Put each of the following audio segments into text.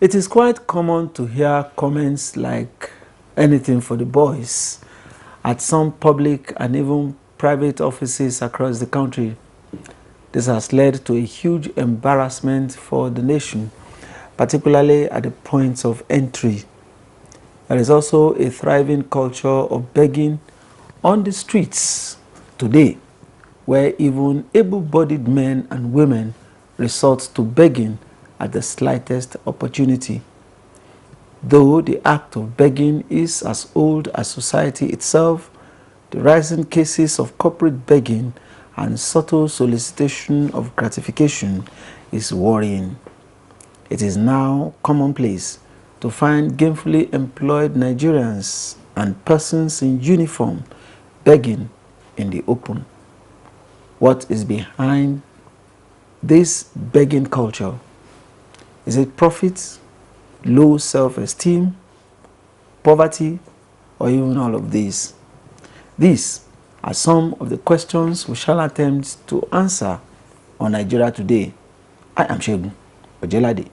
It is quite common to hear comments like anything for the boys at some public and even private offices across the country. This has led to a huge embarrassment for the nation, particularly at the points of entry. There is also a thriving culture of begging on the streets today, where even able-bodied men and women resort to begging at the slightest opportunity. Though the act of begging is as old as society itself, the rising cases of corporate begging and subtle solicitation of gratification is worrying. It is now commonplace to find gainfully employed Nigerians and persons in uniform begging in the open. What is behind this begging culture? Is it profit, low self-esteem, poverty, or even all of these? These are some of the questions we shall attempt to answer on Nigeria Today. I am Shegun Ojelade.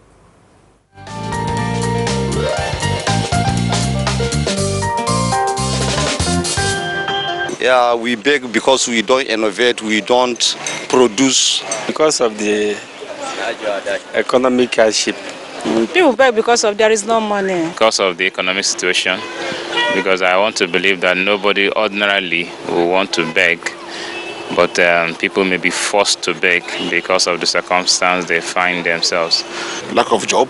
Yeah, we beg because we don't innovate, we don't produce. Because of the economic hardship. People beg because of there is no money. Because of the economic situation. Because I want to believe that nobody ordinarily will want to beg, but people may be forced to beg because of the circumstance they find themselves. Lack of job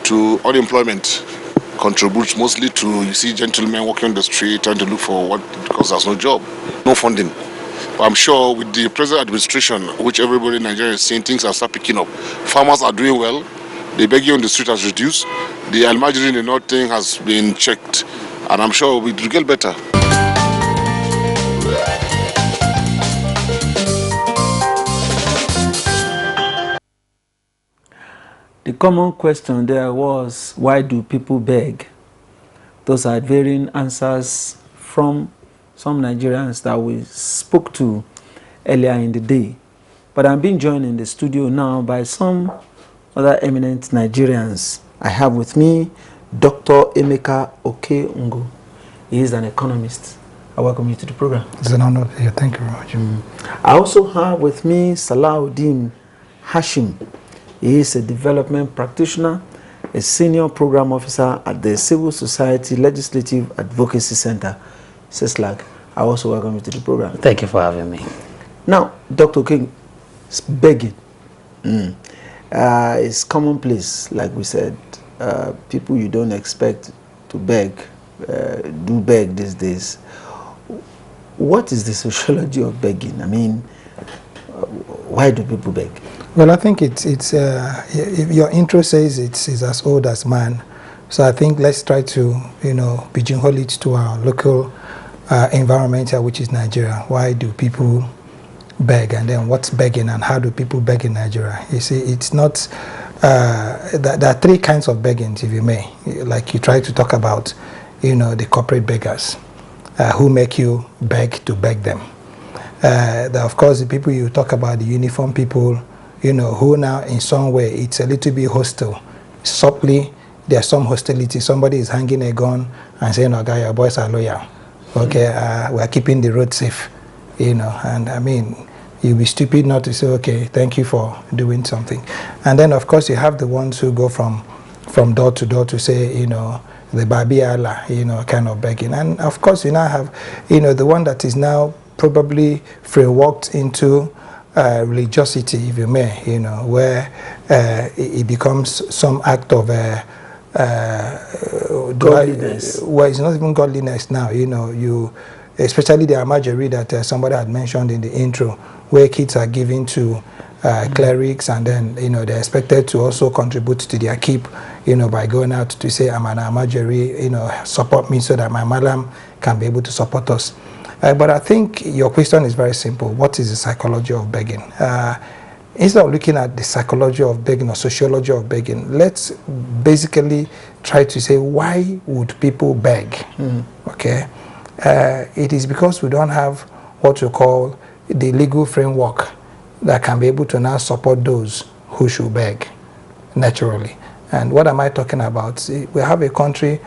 to unemployment contributes mostly to, you see gentlemen walking on the street trying to look for what, because there's no job, no funding. But I'm sure with the present administration, which everybody in Nigeria is seeing, things are start picking up. Farmers are doing well, the begging on the street has reduced, the almajiri in the north thing has been checked, and I'm sure we'll get better. The common question there was, why do people beg? Those are varying answers from some Nigerians that we spoke to earlier in the day. But I'm being joined in the studio now by some other eminent Nigerians. I have with me Dr. Emeka Oke-Ngo. He is an economist. I welcome you to the program. It's an honor here. Thank you very much. I also have with me Salahuddin Hashim. He is a development practitioner, a senior program officer at the Civil Society Legislative Advocacy Center, CISLAG. I also welcome you to the program. Thank you for having me. Now, Dr. King, begging. It's commonplace, like we said. People you don't expect to beg, do beg these days. What is the sociology of begging? I mean, why do people beg? Well, I think it's if your intro says it's as old as man, so I think let's try to pigeonhole it to our local environment here, which is Nigeria. Why do people beg, and then what's begging, and how do people beg in Nigeria? You see, it's not. There are three kinds of begging, if you may. Like you try to talk about, the corporate beggars, who make you beg to beg them. Of course, the people you talk about, the uniform people, who now in some way it's a little bit hostile. Subtly, there's some hostility. Somebody is hanging a gun and saying, "Oh, guy, your boys are loyal. Okay, we're keeping the road safe." And I mean, you'll be stupid not to say, "Okay, thank you for doing something." And then, of course, you have the ones who go from door to door to say, the Babi Allah, kind of begging. And of course, you now have, the one that is now probably frameworked into religiosity, if you may, where it becomes some act of godliness. Well, it's not even godliness now, especially the imagery that somebody had mentioned in the intro, where kids are given to clerics, and then they're expected to also contribute to their keep, by going out to say, "I'm an Amajiri, support me so that my malam can be able to support us." But I think your question is very simple. What is the psychology of begging? Instead of looking at the psychology of begging or sociology of begging, let's basically try to say, why would people beg? Okay, it is because we don't have what you call the legal framework that can be able to now support those who should beg naturally. And what am I talking about? See, we have a country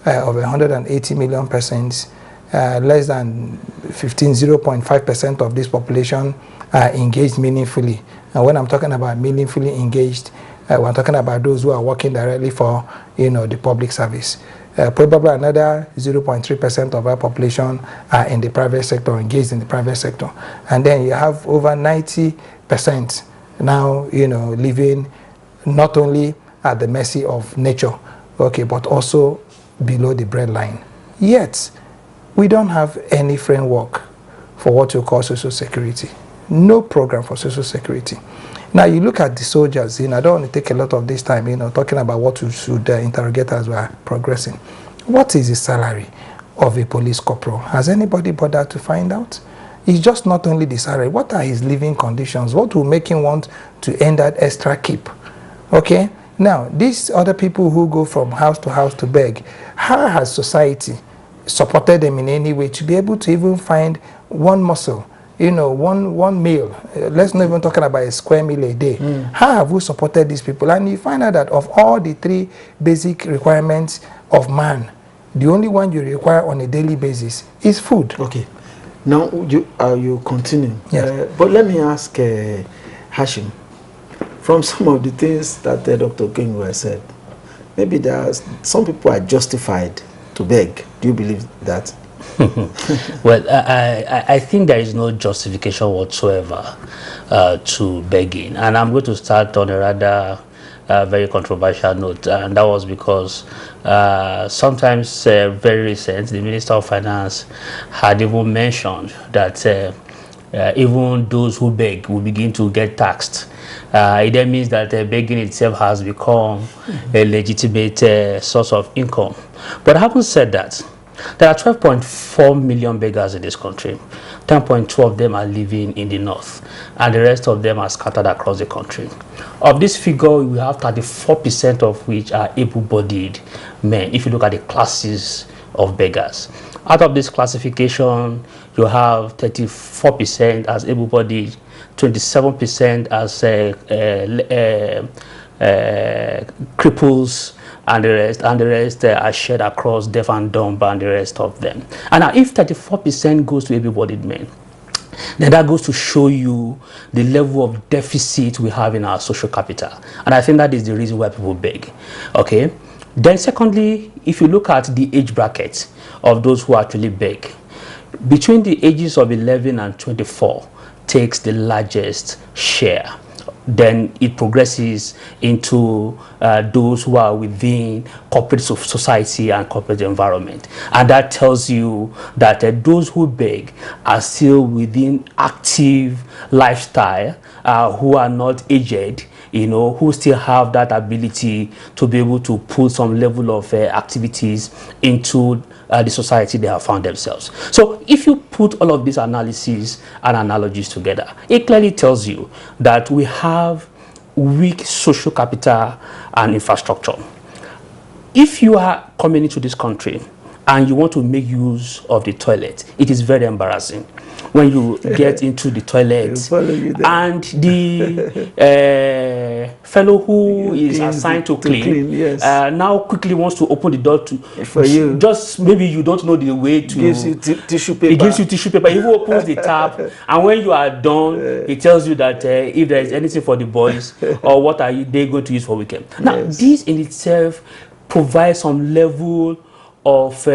of 180 million persons. Less than 0.5% of this population are engaged meaningfully. And when I'm talking about meaningfully engaged, we're talking about those who are working directly for, the public service. Probably another 0.3% of our population are in the private sector, engaged in the private sector. And then you have over 90% now, living not only at the mercy of nature, okay, but also below the breadline. Yet, we don't have any framework for what you call social security. No program for social security. Now, you look at the soldiers, I don't want to take a lot of this time, talking about what we should interrogate as we are progressing. What is the salary of a police corporal? Has anybody bothered to find out? It's just not only the salary. What are his living conditions? What will make him want to earn that extra keep? Okay? Now, these other people who go from house to beg, how has society supported them in any way to be able to even find one muscle, one meal? Let's not even talk about a square meal a day. How have we supported these people? And you find out that of all the 3 basic requirements of man, the only one you require on a daily basis is food. Okay. Now you continue. Yes. But let me ask Hashim, from some of the things that Dr. Kingwe said, maybe some people are justified to beg. Do you believe that? Well, I think there is no justification whatsoever to begging. And I'm going to start on a rather very controversial note. And that was because sometimes very recent, the Minister of Finance had even mentioned that even those who beg will begin to get taxed. It then means that begging itself has become a legitimate source of income. But having said that, there are 12.4 million beggars in this country. 10.2 of them are living in the north, and the rest of them are scattered across the country. Of this figure, we have 34% of which are able-bodied men, if you look at the classes of beggars. Out of this classification, you have 34% as able-bodied, 27% as cripples, and the rest are shared across deaf and dumb and the rest of them. And now, if 34% goes to able-bodied men, then that goes to show you the level of deficit we have in our social capital. And I think that is the reason why people beg. Okay. Then secondly, if you look at the age bracket of those who actually beg, between the ages of 11 and 24 takes the largest share. Then it progresses into those who are within corporate society and corporate environment. And that tells you that those who beg are still within active lifestyle, who are not aged, who still have that ability to be able to put some level of activities into the society they have found themselves. So if you put all of these analyses and analogies together, it clearly tells you that we have weak social capital and infrastructure. If you are coming into this country and you want to make use of the toilet, it is very embarrassing when you get into the toilet and the fellow who is assigned to clean, yes. Now quickly wants to open the door for you. Just maybe you don't know the way to. Gives you tissue paper. It gives you tissue paper. He opens the tap, and when you are done, he tells you that if there is anything for the boys or what are they going to use for weekend. Now, Yes. this in itself provides some level of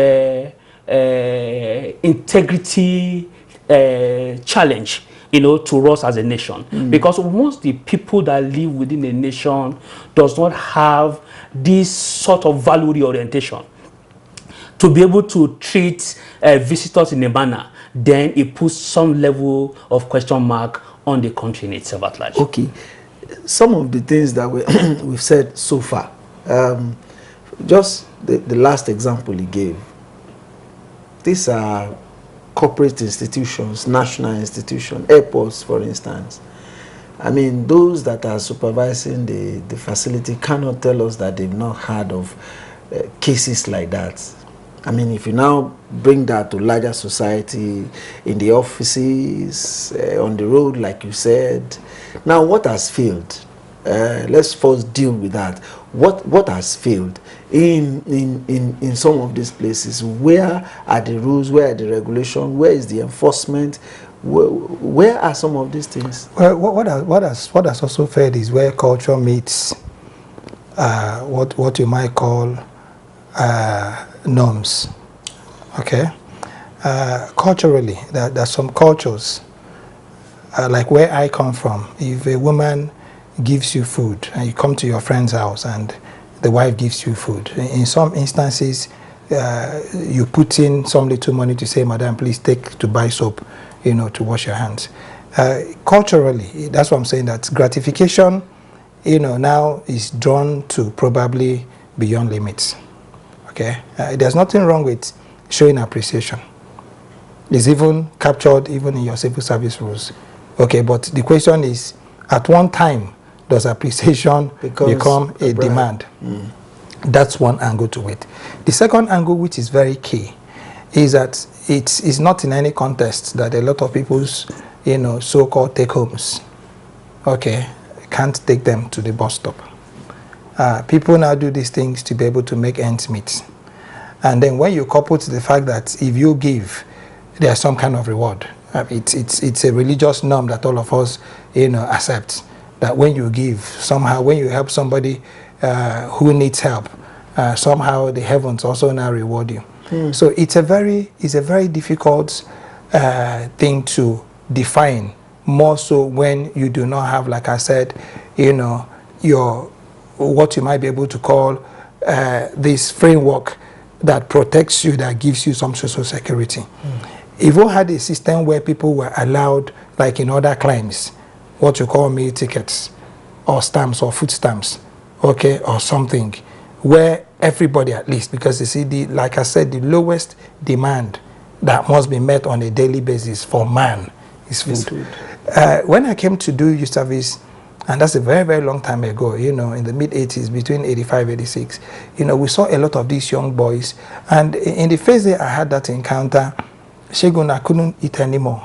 integrity challenge, to us as a nation. Because once the people that live within a nation does not have this sort of value orientation to be able to treat visitors in a manner, then it puts some level of question mark on the country in itself at large. Okay. Some of the things that we've said so far, just the last example he gave, these are corporate institutions, national institutions, airports, for instance. I mean, those that are supervising the facility cannot tell us that they've not heard of cases like that. I mean, if you now bring that to larger society, in the offices, on the road, like you said, now what has failed? let's first deal with that. What has failed in some of these places? Where are the rules? Where are the regulations? Where is the enforcement? Where are some of these things? Well, what has also failed is where culture meets what you might call norms. Okay, culturally, there are some cultures, like where I come from. If a woman gives you food and you come to your friend's house and the wife gives you food, in some instances, you put in some little money to say, "Madam, please take to buy soap, to wash your hands." Culturally, that's what I'm saying, that gratification, now is drawn to probably beyond limits. Okay, there's nothing wrong with showing appreciation. It's even captured even in your civil service rules. Okay, but the question is, at one time, does appreciation become a demand? That's one angle to it. The second angle, which is very key, is that it's not in any contest that a lot of people's, so-called take-homes, okay, can't take them to the bus stop. People now do these things to be able to make ends meet. And then when you couple to the fact that if you give, there's some kind of reward. It's a religious norm that all of us, accept. That when you give, somehow, when you help somebody who needs help, somehow the heavens also now reward you. So it's a very difficult thing to define, more so when you do not have, like I said, your what you might be able to call this framework that protects you, that gives you some social security. If we had a system where people were allowed, like in other climes, what you call meal tickets or stamps or food stamps, okay, or something, where everybody at least, because you see, like I said, the lowest demand that must be met on a daily basis for man is food. When I came to do youth service, and that's a very, very long time ago, in the mid-80s, between 85, 86, we saw a lot of these young boys, and in the first day I had that encounter, Shegun, I couldn't eat anymore,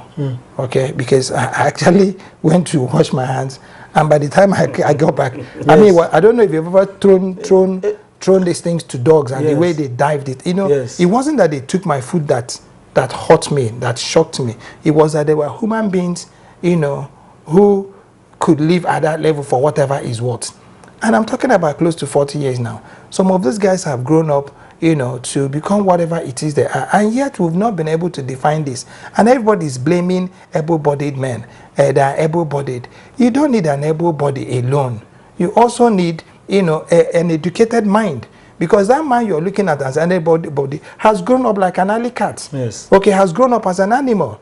okay, because I actually went to wash my hands, and by the time I got back, yes. I mean, I don't know if you've ever thrown these things to dogs, and the way they dived it, yes. It wasn't that they took my food that hurt me, that shocked me. It was that they were human beings, who could live at that level for whatever is worth. And I'm talking about close to 40 years now. Some of these guys have grown up, to become whatever it is they are. And yet we've not been able to define this. And everybody's blaming able-bodied men. They are able-bodied. You don't need an able body alone. You also need, an educated mind. Because that man you're looking at as an able body has grown up like an alley cat. Yes. Okay, has grown up as an animal.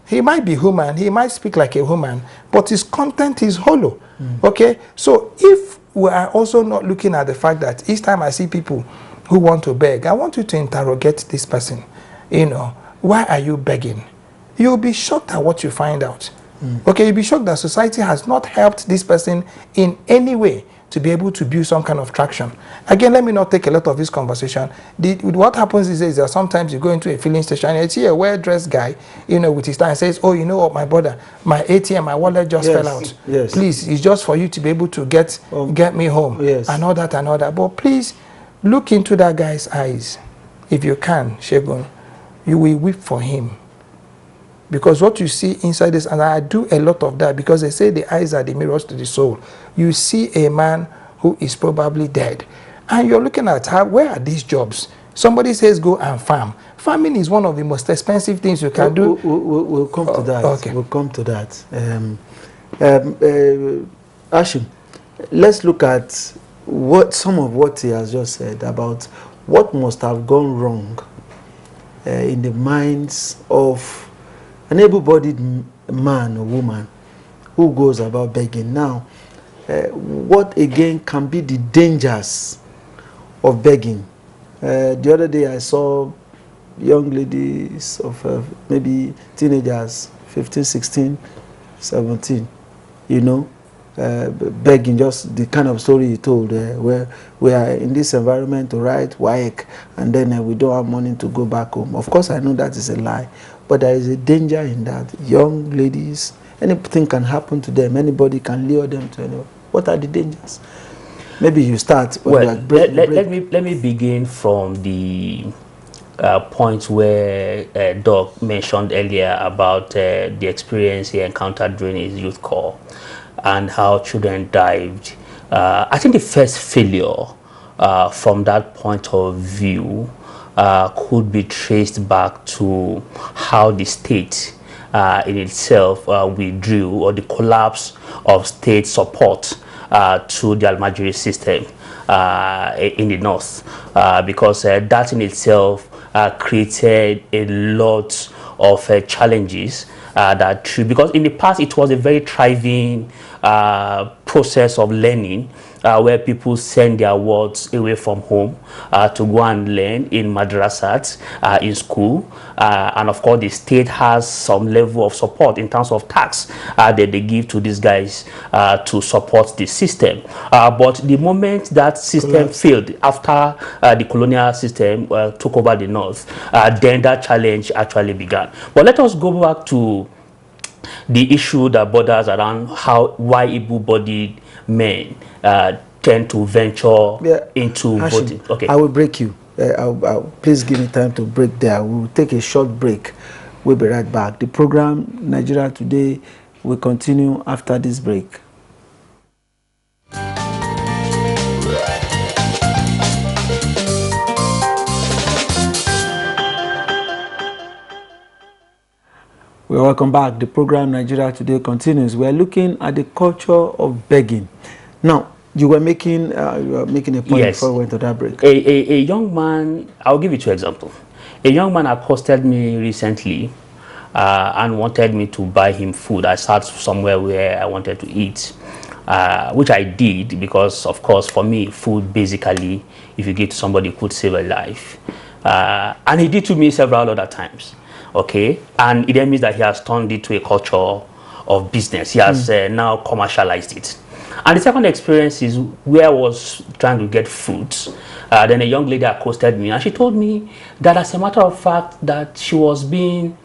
He might be human, he might speak like a human, but his content is hollow. Okay, so if we are also not looking at the fact that each time I see people who want to beg, I want you to interrogate this person. Why are you begging? You'll be shocked at what you find out. Okay, you'll be shocked that society has not helped this person in any way to be able to build some kind of traction. Again, let me not take a lot of this conversation. What happens is that sometimes you go into a filling station and you see a well-dressed guy, with his tie and says, "Oh, you know what, my brother, my ATM, my wallet just fell out. Yes. Please, it's just for you to be able to get me home." Yes. And all that. But please, look into that guy's eyes. If you can, Shegun, you will weep for him. Because what you see inside this, and I do a lot of that, because they say the eyes are the mirrors to the soul. You see a man who is probably dead, and you're looking at where are these jobs? Somebody says go and farm. Farming is one of the most expensive things you can do. We'll come to that. Okay. We'll come to that. Ashim, let's look at some of what he has just said about what must have gone wrong in the minds of an able-bodied man or woman who goes about begging. Now, what again can be the dangers of begging? The other day I saw young ladies of maybe teenagers, 15, 16, 17, begging, just the kind of story he told, where we are in this environment to write WAEC, and then we don't have money to go back home. Of course, I know that is a lie, but there is a danger in that. Young ladies, anything can happen to them. Anybody can lure them to anywhere. What are the dangers? Maybe you start. Well, let me begin from the point where Doc mentioned earlier about the experience he encountered during his youth corps and how children died. I think the first failure from that point of view could be traced back to how the state in itself withdrew, or the collapse of state support to the Almajiri system in the north, because that in itself created a lot of challenges because in the past it was a very thriving process of learning, where people send their wards away from home to go and learn in madrasat, in school, and of course the state has some level of support in terms of tax that they give to these guys to support the system. But the moment that system failed after the colonial system took over the north, then that challenge actually began. But let us go back to the issue that borders around why able-bodied men tend to venture into voting. Okay, I will break you. Please give me time to break there. We will take a short break. We'll be right back. The program Nigeria Today will continue after this break. Well, welcome back. The program Nigeria Today continues. We are looking at the culture of begging. Now, you were making a point before we went to that break. A young man, I'll give you 2 examples. A young man accosted me recently and wanted me to buy him food. I sat somewhere where I wanted to eat, which I did because, of course, for me, food basically, if you give to somebody, could save a life. And he did to me several other times. Okay, and it then means that he has turned it to a culture of business. He has now commercialized it. And the second experience is where I was trying to get fruits. Then a young lady accosted me and she told me that, as a matter of fact, that she was being,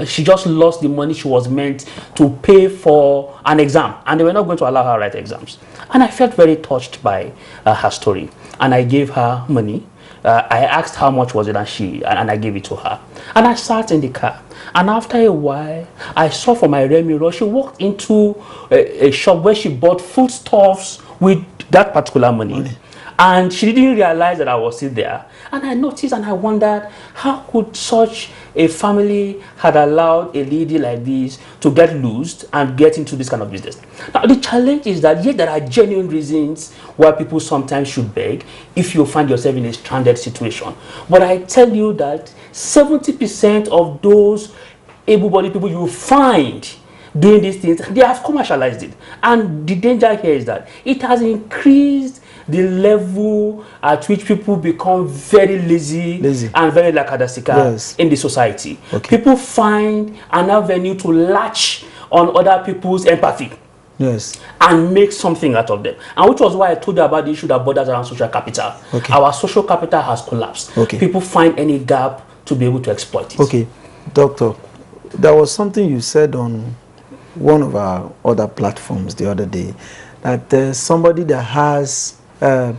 she just lost the money she was meant to pay for an exam, and they were not going to allow her to write exams. And I felt very touched by her story, and I gave her money. I asked how much was it, and I gave it to her. And I sat in the car, and after a while, I saw from my rear mirror, she walked into a shop where she bought foodstuffs with that particular money. And she didn't realize that I was still there. And I noticed and I wondered, how could such a family had allowed a lady like this to get loosed and get into this kind of business? Now, the challenge is that, yes, there are genuine reasons why people sometimes should beg if you find yourself in a stranded situation. But I tell you that 70% of those able-bodied people you find doing these things, they have commercialized it. And the danger here is that it has increased the level at which people become very lazy. And very lackadaisical in the society. People find an avenue to latch on other people's empathy and make something out of them. And which was why I told you about the issue that borders around social capital. Our social capital has collapsed. People find any gap to be able to exploit it. Okay, Doctor, there was something you said on one of our other platforms the other day, that there's somebody that has a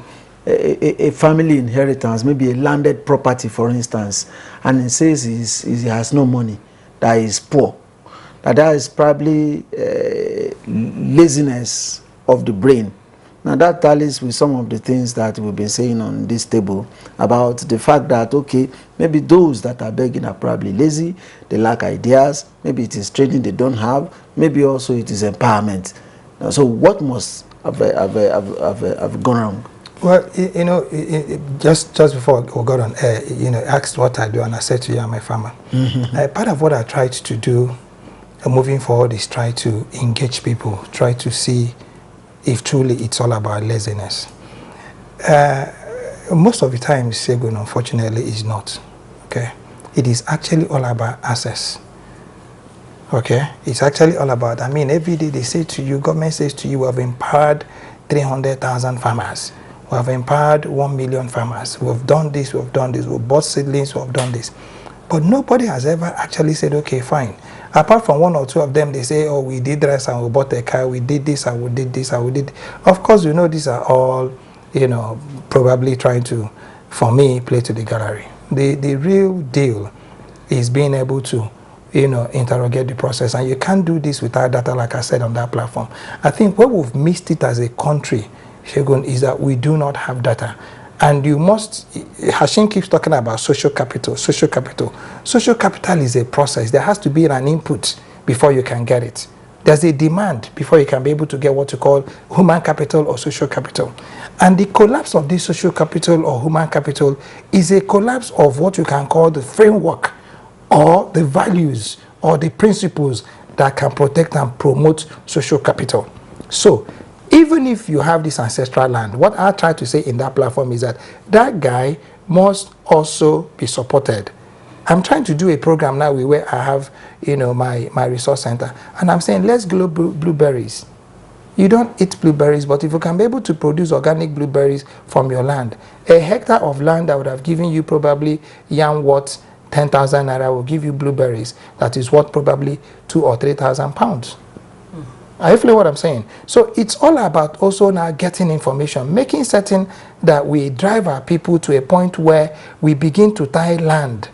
family inheritance, maybe a landed property, for instance, and he says he has no money, that he's poor, that is probably laziness of the brain. Now that tallies with some of the things that we've been saying on this table about the fact that, okay, maybe those that are begging are probably lazy, they lack ideas, maybe it is training they don't have, maybe also it is empowerment. So what must have gone wrong? Well, you know, just before we got on air, you know, asked what I do, and I said to you, I'm a farmer. Part of what I tried to do moving forward is try to engage people, try to see if truly it's all about laziness. Most of the time, Segun, unfortunately, is not. Okay, it is actually all about access. Okay, it's actually all about, I mean, every day they say to you, government says to you, we have empowered 300,000 farmers. We have empowered 1 million farmers. We have done this, we have done this. We have bought seedlings, we have done this. But nobody has ever actually said, okay, fine. Apart from one or two of them, they say, oh, we did this and we bought a car, we did this and we did this and we did. Of course, you know, these are all, you know, probably trying to, for me, play to the gallery. The real deal is being able to, you know, interrogate the process. And you can't do this without data, like I said, on that platform. I think where we've missed it as a country, Shegun, is that we do not have data. And you must, Hashim keeps talking about social capital, social capital. Social capital is a process. There has to be an input before you can get it. There's a demand before you can be able to get what you call human capital or social capital. And the collapse of this social capital or human capital is a collapse of what you can call the framework or the values or the principles that can protect and promote social capital. So, even if you have this ancestral land, what I try to say in that platform is that that guy must also be supported. I'm trying to do a program now where I have, you know, my resource center, and I'm saying let's grow blueberries. You don't eat blueberries, but if you can be able to produce organic blueberries from your land, a hectare of land that would have given you probably yam worth 10,000 naira will give you blueberries that is worth probably 2,000 or 3,000 pounds. Are you feeling what I'm saying? So it's all about also now getting information, making certain that we drive our people to a point where we begin to tie land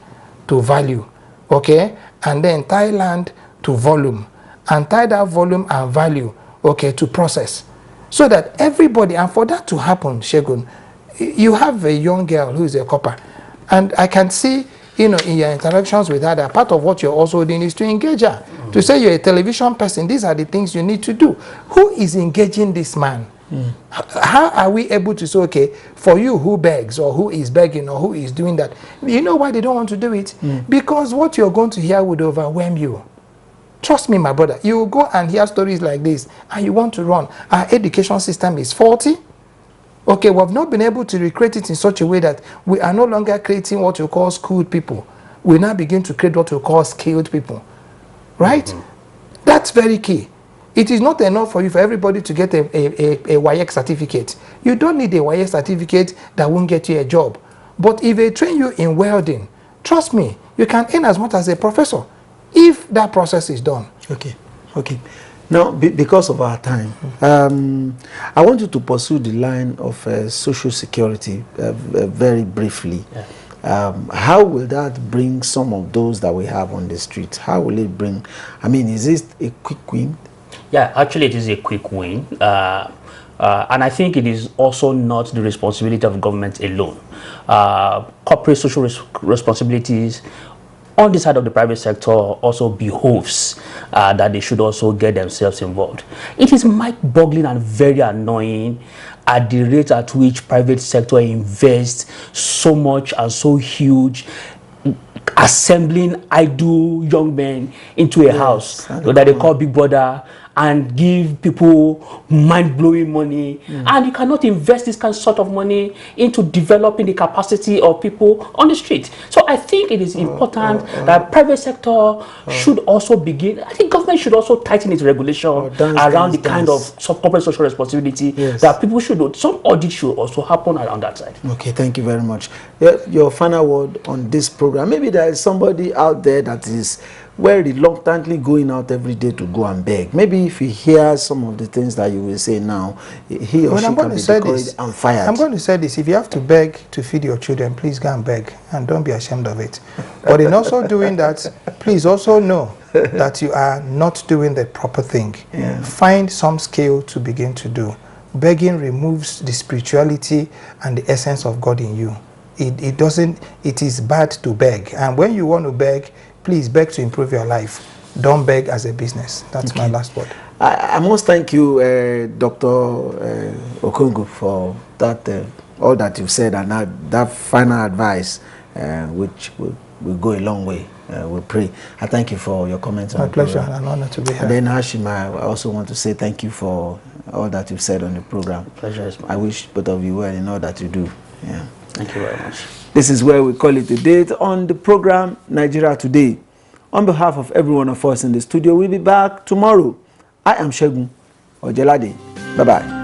to value, okay? And then tie land to volume, and tie that volume and value, okay, to process. So that everybody, and for that to happen, Shegun, you have a young girl who is a copper, and I can see, you know, in your interactions with her, that part of what you're also doing is to engage her. To say you're a television person, these are the things you need to do. Who is engaging this man? How are we able to say, okay, for you who begs or who is begging or who is doing that, you know why they don't want to do it? Because what you're going to hear would overwhelm you. Trust me, my brother. You will go and hear stories like this and you want to run. Our education system is faulty. Okay, we have not been able to recreate it in such a way that we are no longer creating what you call schooled people. We now begin to create what you call skilled people. Right? That's very key. It is not enough for you, for everybody to get a YX certificate. You don't need a YX certificate that won't get you a job. But if they train you in welding, trust me, you can earn as much as a professor if that process is done. Okay, okay. Now, because of our time, I want you to pursue the line of social security very briefly. Yeah. How will that bring some of those that we have on the streets? How will it bring, I mean, is this a quick win? Yeah, actually it is a quick win. And I think it is also not the responsibility of government alone. Corporate social responsibilities on the side of the private sector also behoves that they should also get themselves involved. It is mind-boggling and very annoying at the rate at which private sector invests so much and so huge, assembling idle young men into a house that they call Big Brother, and give people mind-blowing money, and you cannot invest this kind of sort of money into developing the capacity of people on the street. So I think it is important that private sector should also begin. I think government should also tighten its regulation around the kind of corporate social responsibility that people should do. Some audit should also happen around that side. Okay, thank you very much. Your final word on this program. Maybe there is somebody out there that is reluctantly going out every day to go and beg. Maybe if he hears some of the things that you will say now, he or she can be discouraged and fired. I'm going to say this: if you have to beg to feed your children, please go and beg, and don't be ashamed of it. But in also doing that, please also know that you are not doing the proper thing. Find some skill to begin to do. Begging removes the spirituality and the essence of God in you. It doesn't. It is bad to beg, and when you want to beg, please beg to improve your life. Don't beg as a business. That's my last word. I must thank you, Dr. Okongu, for that all that you've said, and that final advice, which will go a long way. We pray. I thank you for your comments. My pleasure, and an honor to be here. And then Hashim, I also want to say thank you for all that you've said on the program. Pleasure is mine. I wish both of you well in all that you do. Yeah. Thank you very much. This is where we call it a date on the program Nigeria Today. On behalf of every one of us in the studio, we'll be back tomorrow. I am Shegun Ojelade. Bye-bye.